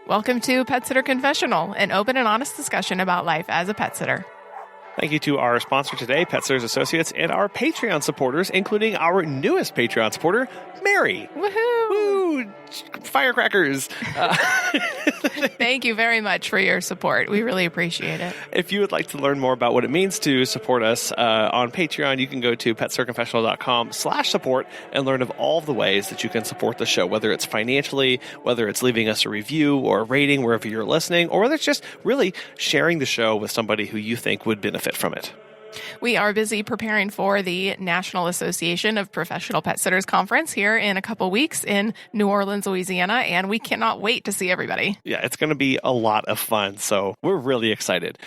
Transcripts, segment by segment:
Welcome to Pet Sitter Confessional, an open and honest discussion about life as a pet sitter. Thank you to our sponsor today, Pet Sitters Associates, and our Patreon supporters, including our newest Patreon supporter, Mary. Woohoo! Woo! Firecrackers! Thank you very much for your support. We really appreciate it. If you would like to learn more about what it means to support us on Patreon, you can go to petsitterconfessional.com/support and learn of all of the ways that you can support the show, whether it's financially, whether it's leaving us a review or a rating wherever you're listening, or whether it's just really sharing the show with somebody who you think would benefit from it. We are busy preparing for the National Association of Professional Pet Sitters Conference here in a couple weeks in New Orleans, Louisiana, and we cannot wait to see everybody. Yeah, it's going to be a lot of fun, so we're really excited.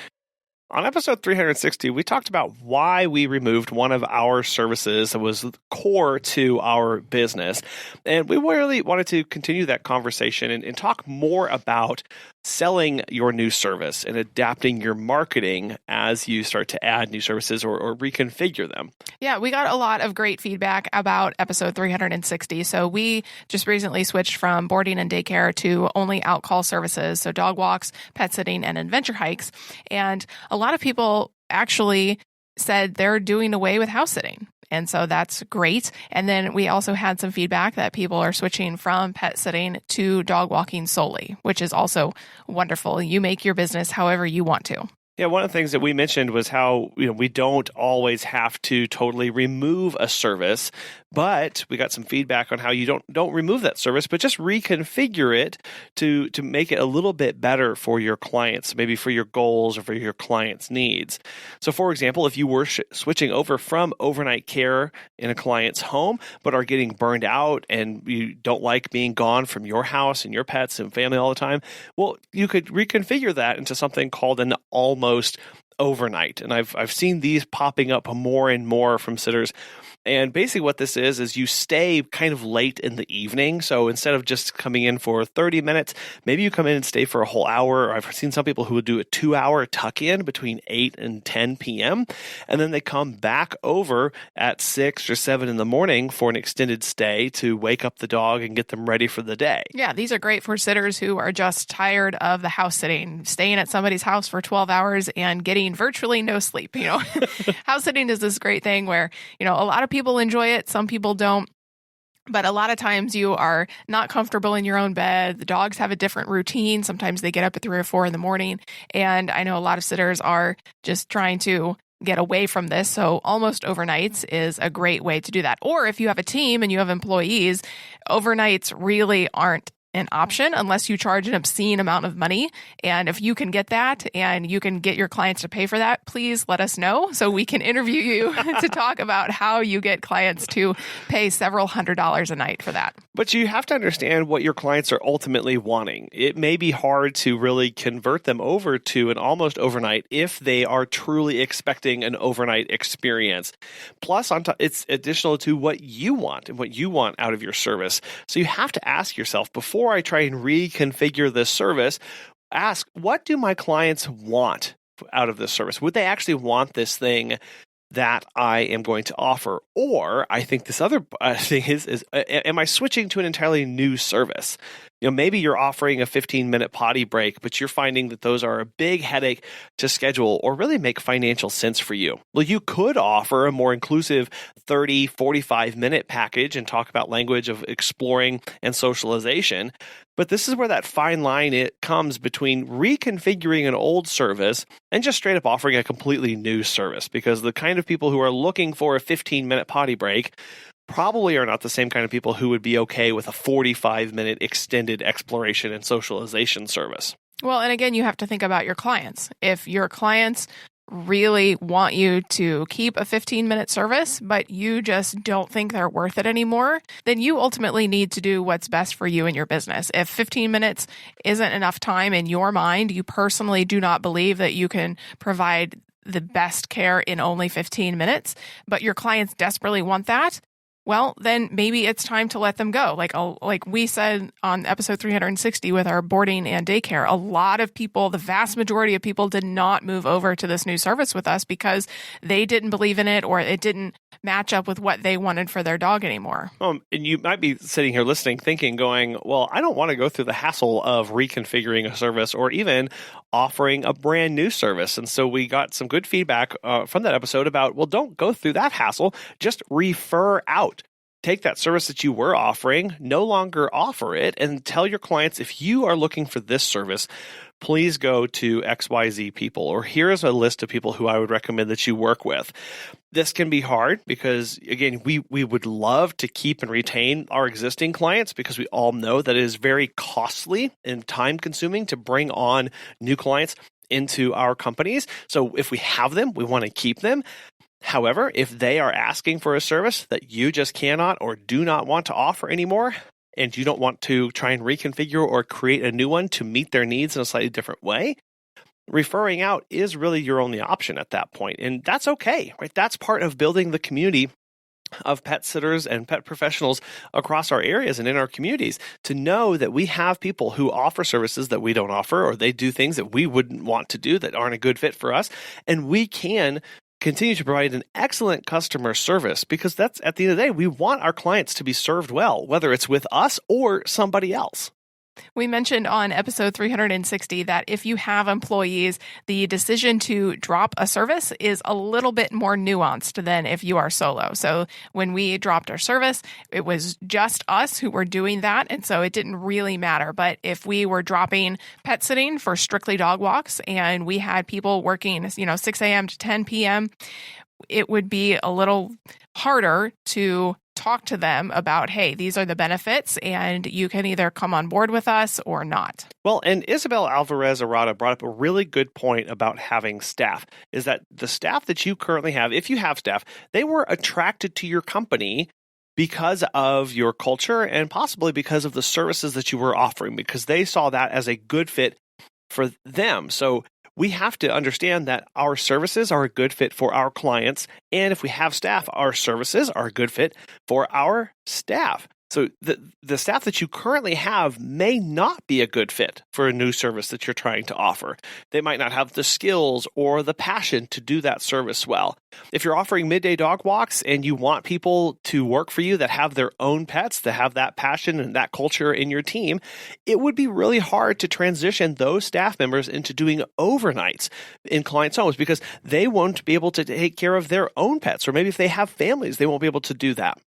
On episode 360, we talked about why we removed one of our services that was core to our business. And we really wanted to continue that conversation and talk more about selling your new service and adapting your marketing as you start to add new services or reconfigure them. Yeah, we got a lot of great feedback about episode 360. So we just recently switched from boarding and daycare to only out-call services. So dog walks, pet sitting, and adventure hikes. And a lot of people actually said they're doing away with house sitting. And so that's great. And then we also had some feedback that people are switching from pet sitting to dog walking solely, which is also wonderful. You make your business however you want to. Yeah, one of the things that we mentioned was how we don't always have to totally remove a service, but we got some feedback on how you don't remove that service, but just reconfigure it to make it a little bit better for your clients, maybe for your goals or for your clients' needs. So, for example, if you were switching over from overnight care in a client's home, but are getting burned out and you don't like being gone from your house and your pets and family all the time, well, you could reconfigure that into something called an almost overnight. And I've seen these popping up more and more from sitters. And basically what this is you stay kind of late in the evening. So instead of just coming in for 30 minutes, maybe you come in and stay for a whole hour. Or I've seen some people who would do a 2-hour tuck-in between 8 and 10 p.m. And then they come back over at 6 or 7 in the morning for an extended stay to wake up the dog and get them ready for the day. Yeah, these are great for sitters who are just tired of the house sitting, staying at somebody's house for 12 hours and getting virtually no sleep. House sitting is this great thing where, a lot of people enjoy it. Some people don't. But a lot of times you are not comfortable in your own bed. The dogs have a different routine. Sometimes they get up at 3 or 4 in the morning. And I know a lot of sitters are just trying to get away from this. So almost overnights is a great way to do that. Or if you have a team and you have employees, overnights really aren't an option unless you charge an obscene amount of money. And if you can get that and you can get your clients to pay for that, please let us know so we can interview you to talk about how you get clients to pay several $100s a night for that. But you have to understand what your clients are ultimately wanting. It may be hard to really convert them over to an almost overnight if they are truly expecting an overnight experience. Plus, it's additional to what you want and what you want out of your service. So you have to ask yourself, before I try and reconfigure this service, ask, what do my clients want out of this service? Would they actually want this thing that I am going to offer? Or I think this other thing is am I switching to an entirely new service? Maybe you're offering a 15-minute potty break, but you're finding that those are a big headache to schedule or really make financial sense for you. Well, you could offer a more inclusive 30, 45-minute package and talk about language of exploring and socialization. But this is where that fine line comes between reconfiguring an old service and just straight up offering a completely new service, because the kind of people who are looking for a 15-minute potty break probably are not the same kind of people who would be okay with a 45-minute extended exploration and socialization service. Well, and again, you have to think about your clients. If your clients really want you to keep a 15-minute service, but you just don't think they're worth it anymore, then you ultimately need to do what's best for you and your business. If 15 minutes isn't enough time in your mind, you personally do not believe that you can provide the best care in only 15 minutes, but your clients desperately want that, well, then maybe it's time to let them go. Like we said on episode 360 with our boarding and daycare, a lot of people, the vast majority of people did not move over to this new service with us because they didn't believe in it or it didn't match up with what they wanted for their dog anymore. And you might be sitting here listening, thinking, going, well, I don't want to go through the hassle of reconfiguring a service or even offering a brand new service. And so we got some good feedback from that episode about, well, don't go through that hassle. Just refer out. Take that service that you were offering, no longer offer it, and tell your clients, if you are looking for this service, please go to XYZ people, or here's a list of people who I would recommend that you work with. This can be hard because, again, we would love to keep and retain our existing clients because we all know that it is very costly and time-consuming to bring on new clients into our companies. So if we have them, we want to keep them. However, if they are asking for a service that you just cannot or do not want to offer anymore, and you don't want to try and reconfigure or create a new one to meet their needs in a slightly different way, referring out is really your only option at that point. And that's okay, right? That's part of building the community of pet sitters and pet professionals across our areas and in our communities, to know that we have people who offer services that we don't offer, or they do things that we wouldn't want to do that aren't a good fit for us. And we can continue to provide an excellent customer service because that's, at the end of the day, we want our clients to be served well, whether it's with us or somebody else. We mentioned on episode 360 that if you have employees, the decision to drop a service is a little bit more nuanced than if you are solo. So when we dropped our service, it was just us who were doing that, and so it didn't really matter. But if we were dropping pet sitting for strictly dog walks and we had people working, 6 a.m. to 10 p.m., it would be a little harder to talk to them about, hey, these are the benefits, and you can either come on board with us or not. Well, and Isabel Alvarez Arada brought up a really good point about having staff, is that the staff that you currently have, if you have staff, they were attracted to your company because of your culture and possibly because of the services that you were offering, because they saw that as a good fit for them. So we have to understand that our services are a good fit for our clients. And if we have staff, our services are a good fit for our staff. So the staff that you currently have may not be a good fit for a new service that you're trying to offer. They might not have the skills or the passion to do that service well. If you're offering midday dog walks and you want people to work for you that have their own pets, that have that passion and that culture in your team, it would be really hard to transition those staff members into doing overnights in clients' homes because they won't be able to take care of their own pets, or maybe if they have families, they won't be able to do that.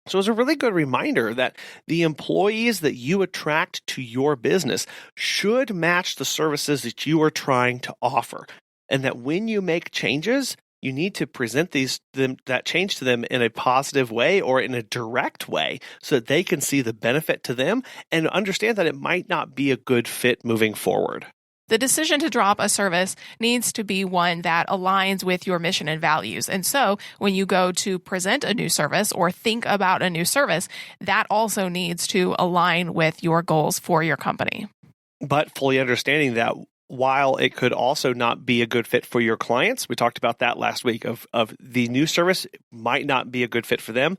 So it's a really good reminder that the employees that you attract to your business should match the services that you are trying to offer. And that when you make changes, you need to present that change to them in a positive way or in a direct way so that they can see the benefit to them and understand that it might not be a good fit moving forward. The decision to drop a service needs to be one that aligns with your mission and values. And so when you go to present a new service or think about a new service, that also needs to align with your goals for your company. But fully understanding that while it could also not be a good fit for your clients, we talked about that last week of the new service might not be a good fit for them.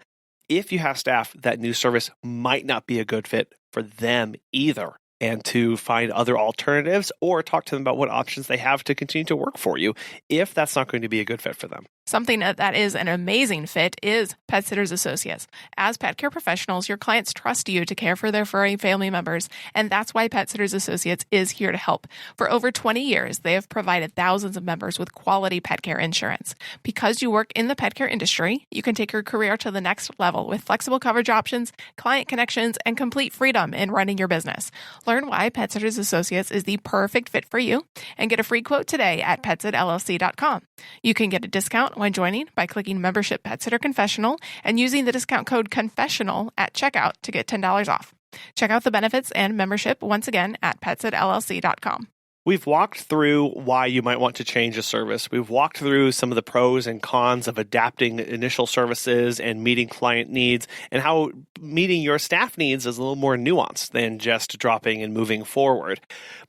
If you have staff, that new service might not be a good fit for them either. And to find other alternatives or talk to them about what options they have to continue to work for you if that's not going to be a good fit for them. Something that is an amazing fit is Pet Sitters Associates. As pet care professionals, your clients trust you to care for their furry family members, and that's why Pet Sitters Associates is here to help. For over 20 years, they have provided thousands of members with quality pet care insurance. Because you work in the pet care industry, you can take your career to the next level with flexible coverage options, client connections, and complete freedom in running your business. Learn why Pet Sitters Associates is the perfect fit for you and get a free quote today at petsitllc.com. You can get a discount when joining by clicking Membership Pet Sitter Confessional and using the discount code Confessional at checkout to get $10 off. Check out the benefits and membership once again at petsitllc.com. We've walked through why you might want to change a service. We've walked through some of the pros and cons of adapting initial services and meeting client needs, and how meeting your staff needs is a little more nuanced than just dropping and moving forward.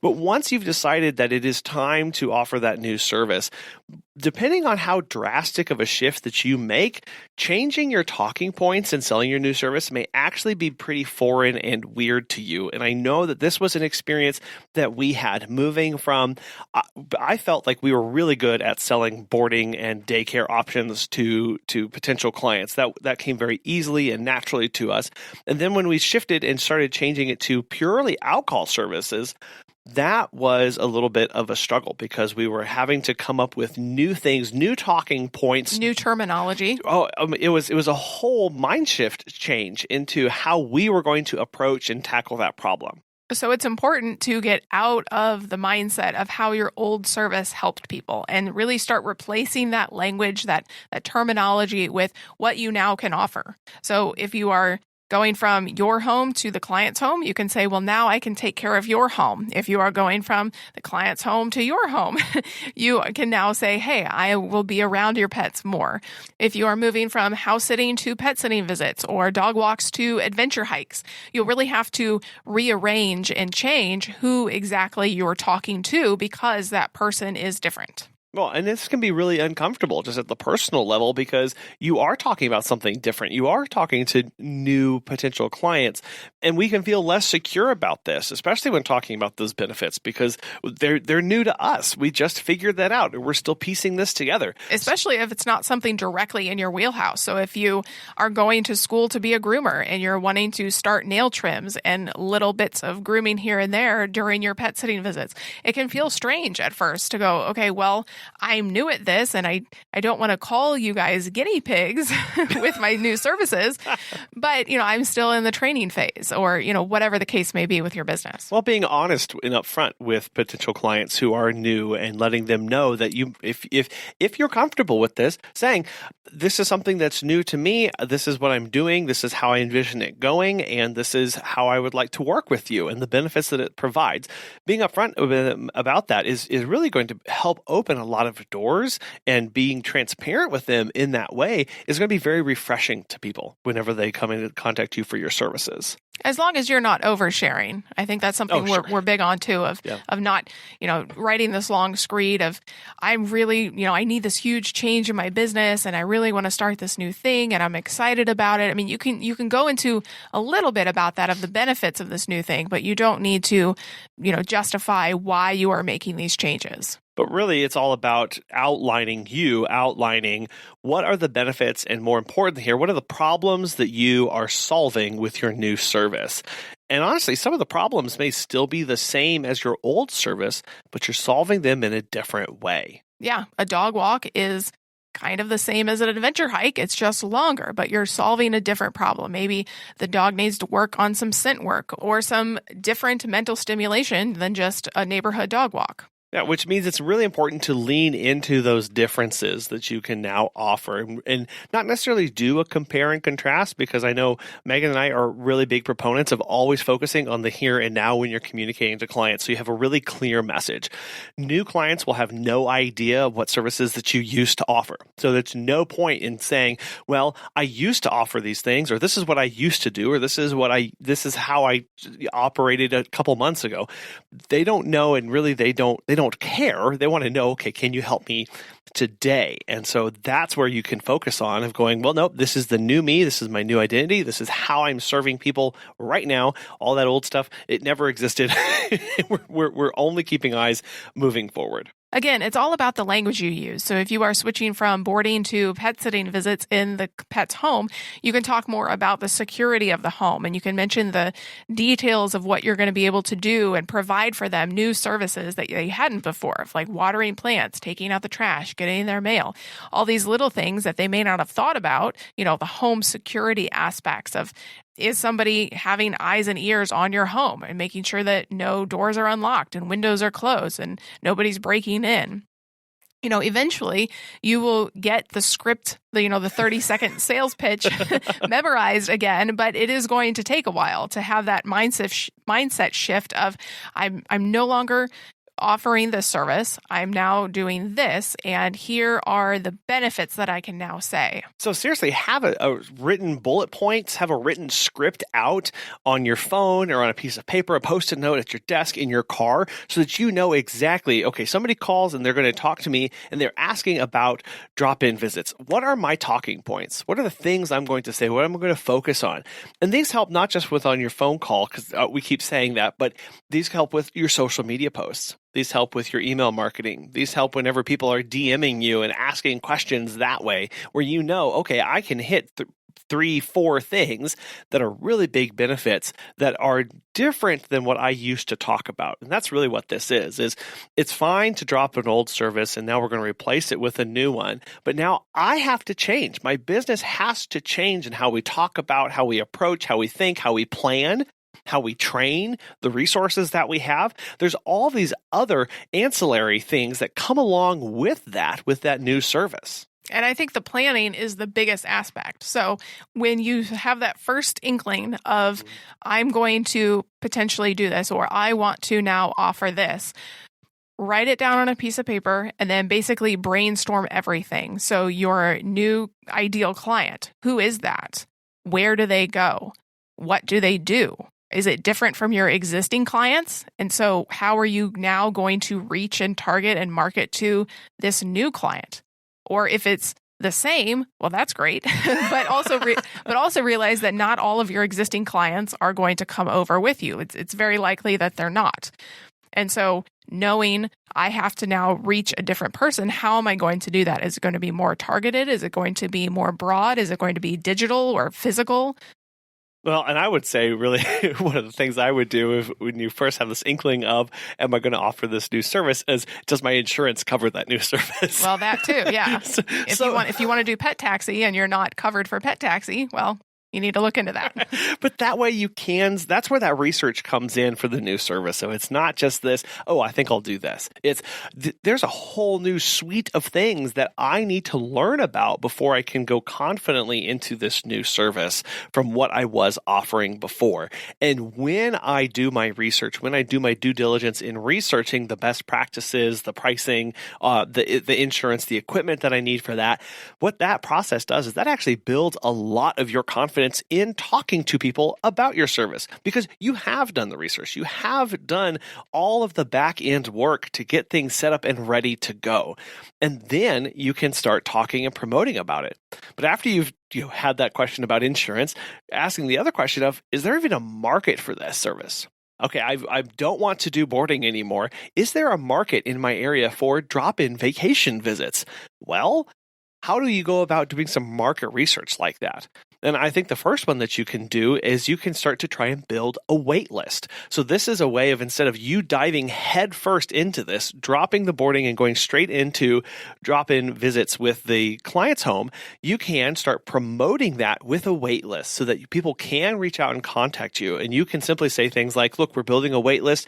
But once you've decided that it is time to offer that new service, depending on how drastic of a shift that you make, changing your talking points and selling your new service may actually be pretty foreign and weird to you. And I know that this was an experience that we had moving from, I felt like we were really good at selling boarding and daycare options to potential clients. That came very easily and naturally to us. And then when we shifted and started changing it to purely alcohol services, that was a little bit of a struggle because we were having to come up with new things, new talking points, new terminology. It was a whole mind shift change into how we were going to approach and tackle that problem. So it's important to get out of the mindset of how your old service helped people and really start replacing that language, that terminology with what you now can offer. So if you are going from your home to the client's home, you can say, well, now I can take care of your home. If you are going from the client's home to your home, you can now say, hey, I will be around your pets more. If you are moving from house sitting to pet sitting visits or dog walks to adventure hikes, you'll really have to rearrange and change who exactly you're talking to because that person is different. Well, and this can be really uncomfortable just at the personal level because you are talking about something different. You are talking to new potential clients, and we can feel less secure about this, especially when talking about those benefits because they're new to us. We just figured that out, and we're still piecing this together. Especially if it's not something directly in your wheelhouse. So if you are going to school to be a groomer and you're wanting to start nail trims and little bits of grooming here and there during your pet sitting visits, it can feel strange at first to go, okay, well, I'm new at this and I don't want to call you guys guinea pigs with my new services, but I'm still in the training phase or, whatever the case may be with your business. Well, being honest and upfront with potential clients who are new and letting them know that if you're comfortable with this, saying, this is something that's new to me, this is what I'm doing, this is how I envision it going, and this is how I would like to work with you and the benefits that it provides. Being upfront about that is really going to help open a lot of doors, and being transparent with them in that way is going to be very refreshing to people whenever they come into contact you for your services. As long as you're not oversharing. I think that's something we're big on too, of not, writing this long screed of, I'm really, I need this huge change in my business and I really want to start this new thing and I'm excited about it. I mean, you can go into a little bit about that of the benefits of this new thing, but you don't need to, justify why you are making these changes. But really, it's all about outlining what are the benefits, and more important here, what are the problems that you are solving with your new service. And honestly, some of the problems may still be the same as your old service, but you're solving them in a different way. Yeah, a dog walk is kind of the same as an adventure hike. It's just longer, but you're solving a different problem. Maybe the dog needs to work on some scent work or some different mental stimulation than just a neighborhood dog walk. Yeah, which means it's really important to lean into those differences that you can now offer and not necessarily do a compare and contrast, because I know Megan and I are really big proponents of always focusing on the here and now when you're communicating to clients, so you have a really clear message. New clients will have no idea what services that you used to offer. So there's no point in saying, well, I used to offer these things, or this is what I used to do, or this is how I operated a couple months ago. They don't know, and really they don't care. They want to know, okay, can you help me today? And so that's where you can focus on of going, well, nope, this is the new me. This is my new identity. This is how I'm serving people right now. All that old stuff, it never existed. we're only keeping eyes moving forward. Again, it's all about the language you use. So if you are switching from boarding to pet sitting visits in the pet's home, you can talk more about the security of the home, and you can mention the details of what you're going to be able to do and provide for them, new services that they hadn't before, like watering plants, taking out the trash, getting their mail, all these little things that they may not have thought about, the home security aspects of, is somebody having eyes and ears on your home and making sure that no doors are unlocked and windows are closed and nobody's breaking in? Eventually you will get the script, the 30-second sales pitch memorized again, but it is going to take a while to have that mindset shift of I'm no longer offering this service. I'm now doing this, and here are the benefits that I can now say. So seriously, have a written bullet points, have a written script out on your phone or on a piece of paper, a Post-it note at your desk, in your car, so that you know exactly, okay, somebody calls and they're going to talk to me and they're asking about drop-in visits. What are my talking points? What are the things I'm going to say? What am I going to focus on? And these help not just with on your phone call, because we keep saying that, but these help with your social media posts. These help with your email marketing. These help whenever people are DMing you and asking questions that way, where you know, okay, I can hit 3-4 things that are really big benefits that are different than what I used to talk about. And that's really what this is it's fine to drop an old service and now we're going to replace it with a new one. But now I have to change. My business has to change in how we talk about, how we approach, how we think, how we plan, how we train, the resources that we have. There's all these other ancillary things that come along with that new service. And I think the planning is the biggest aspect. So when you have that first inkling of, I'm going to potentially do this, or I want to now offer this, write it down on a piece of paper and then basically brainstorm everything. So your new ideal client, who is that? Where do they go? What do they do? Is it different from your existing clients? And so how are you now going to reach and target and market to this new client? Or if it's the same, well, that's great. but also realize that not all of your existing clients are going to come over with you. It's very likely that they're not. And so knowing I have to now reach a different person, how am I going to do that? Is it going to be more targeted? Is it going to be more broad? Is it going to be digital or physical? Well, and I would say really one of the things I would do when you first have this inkling of, am I going to offer this new service, is, does my insurance cover that new service? Well, that too, yeah. If you want to do pet taxi and you're not covered for pet taxi, well, you need to look into that. But that way that's where that research comes in for the new service. So it's not just this, oh, I think I'll do this. There's a whole new suite of things that I need to learn about before I can go confidently into this new service from what I was offering before. And when I do my research, when I do my due diligence in researching the best practices, the pricing, the insurance, the equipment that I need for that, what that process does is that actually builds a lot of your confidence in talking to people about your service, because you have done the research. You have done all of the back end work to get things set up and ready to go. And then you can start talking and promoting about it. But after you've had that question about insurance, asking the other question of, is there even a market for this service? Okay, I don't want to do boarding anymore. Is there a market in my area for drop-in vacation visits? Well, how do you go about doing some market research like that? And I think the first one that you can do is you can start to try and build a wait list. So this is a way of, instead of you diving headfirst into this, dropping the boarding and going straight into drop-in visits with the client's home, you can start promoting that with a wait list so that people can reach out and contact you. And you can simply say things like, look, we're building a wait list.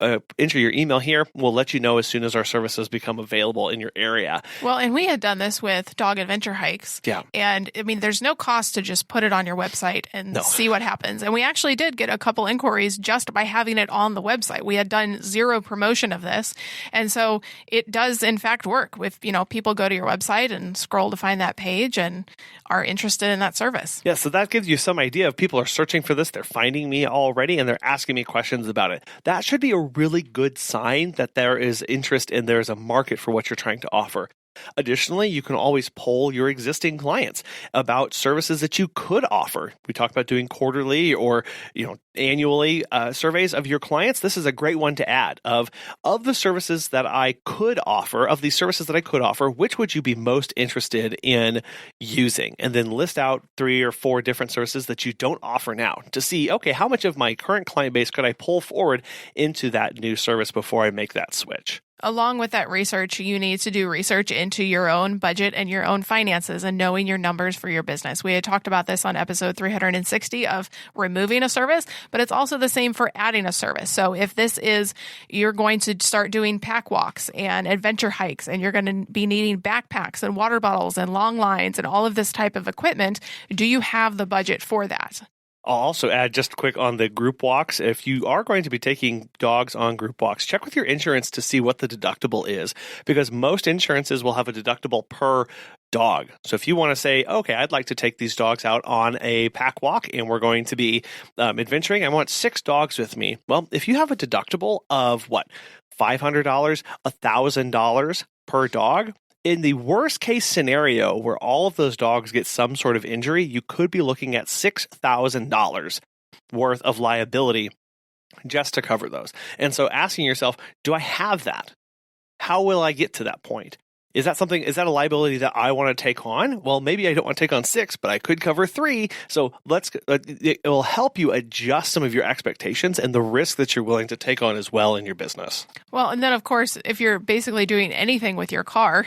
Enter your email here. We'll let you know as soon as our services become available in your area. Well, and we had done this with dog adventure hikes. Yeah. And I mean, there's no cost to just put it on your website and see what happens. And we actually did get a couple inquiries just by having it on the website. We had done zero promotion of this. And so it does in fact work with, people go to your website and scroll to find that page and are interested in that service. Yeah. So that gives you some idea of people are searching for this. They're finding me already and they're asking me questions about it. That should be a really good sign that there is interest and there's a market for what you're trying to offer. Additionally, you can always poll your existing clients about services that you could offer. We talked about doing quarterly or annually surveys of your clients. This is a great one to add. Of the services that I could offer, which would you be most interested in using? And then list out 3 or 4 different services that you don't offer now to see, okay, how much of my current client base could I pull forward into that new service before I make that switch? Along with that research, you need to do research into your own budget and your own finances and knowing your numbers for your business. We had talked about this on episode 360 of removing a service, but it's also the same for adding a service. So if you're going to start doing pack walks and adventure hikes, and you're going to be needing backpacks and water bottles and long lines and all of this type of equipment, do you have the budget for that? I'll also add just quick on the group walks. If you are going to be taking dogs on group walks, check with your insurance to see what the deductible is, because most insurances will have a deductible per dog. So if you want to say, okay, I'd like to take these dogs out on a pack walk and we're going to be adventuring, I want 6 dogs with me. Well, if you have a deductible of $500, $1,000 per dog, in the worst case scenario where all of those dogs get some sort of injury, you could be looking at $6,000 worth of liability just to cover those. And so asking yourself, do I have that? How will I get to that point? Is that a liability that I want to take on? Well, maybe I don't want to take on 6, but I could cover 3. So it will help you adjust some of your expectations and the risk that you're willing to take on as well in your business. Well, and then of course, if you're basically doing anything with your car,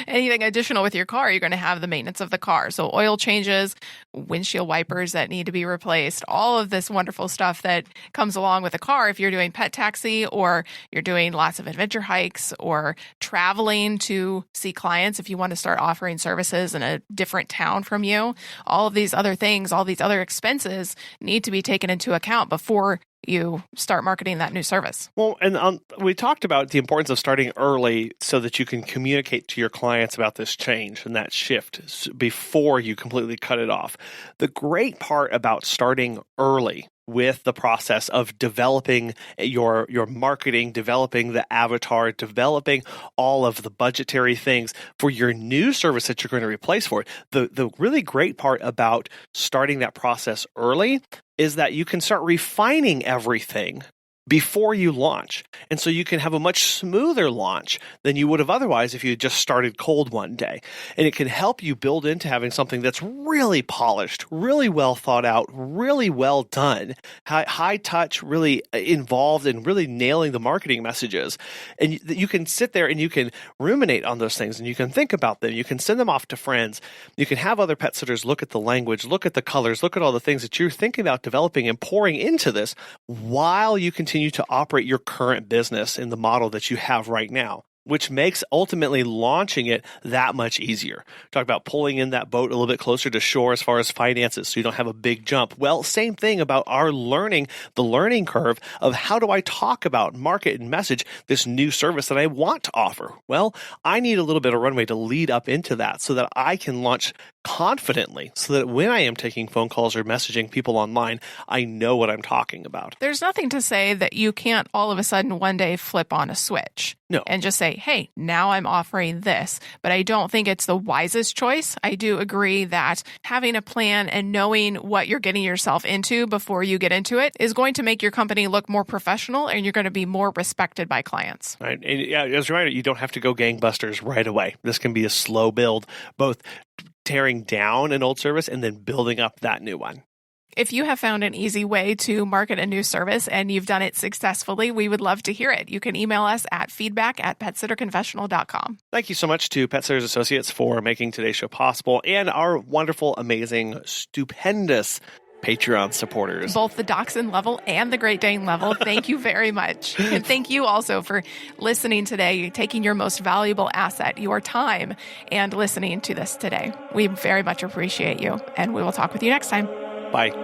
anything additional with your car, you're going to have the maintenance of the car. So oil changes, windshield wipers that need to be replaced, all of this wonderful stuff that comes along with a car. If you're doing pet taxi or you're doing lots of adventure hikes or traveling to see clients, if you want to start offering services in a different town from you, all of these other things, all these other expenses need to be taken into account before you start marketing that new service. Well, and we talked about the importance of starting early so that you can communicate to your clients about this change and that shift before you completely cut it off. The great part about starting early with the process of developing your marketing, developing the avatar, developing all of the budgetary things for your new service that you're going to replace for it. The really great part about starting that process early is that you can start refining everything before you launch. And so you can have a much smoother launch than you would have otherwise if you just started cold one day. And it can help you build into having something that's really polished, really well thought out, really well done, high touch, really involved, and really nailing the marketing messages. And you can sit there and you can ruminate on those things and you can think about them. You can send them off to friends. You can have other pet sitters look at the language, look at the colors, look at all the things that you're thinking about developing and pouring into this while you continue to operate your current business in the model that you have right now, which makes ultimately launching it that much easier. Talk about pulling in that boat a little bit closer to shore as far as finances so you don't have a big jump. Well, same thing about our learning, the learning curve of how do I talk about, market, and message this new service that I want to offer? Well, I need a little bit of runway to lead up into that so that I can launch confidently so that when I am taking phone calls or messaging people online, I know what I'm talking about. There's nothing to say that you can't all of a sudden one day flip on a switch. No. And just say, hey, now I'm offering this. But I don't think it's the wisest choice. I do agree that having a plan and knowing what you're getting yourself into before you get into it is going to make your company look more professional and you're going to be more respected by clients. Right. And yeah, as a reminder, you don't have to go gangbusters right away. This can be a slow build, both tearing down an old service and then building up that new one. If you have found an easy way to market a new service and you've done it successfully, we would love to hear it. You can email us at feedback@petsitterconfessional.com. Thank you so much to Pet Sitters Associates for making today's show possible and our wonderful, amazing, stupendous Patreon supporters. Both the Dachshund level and the Great Dane level. Thank you very much. And thank you also for listening today, taking your most valuable asset, your time, and listening to this today. We very much appreciate you, and we will talk with you next time. Bye.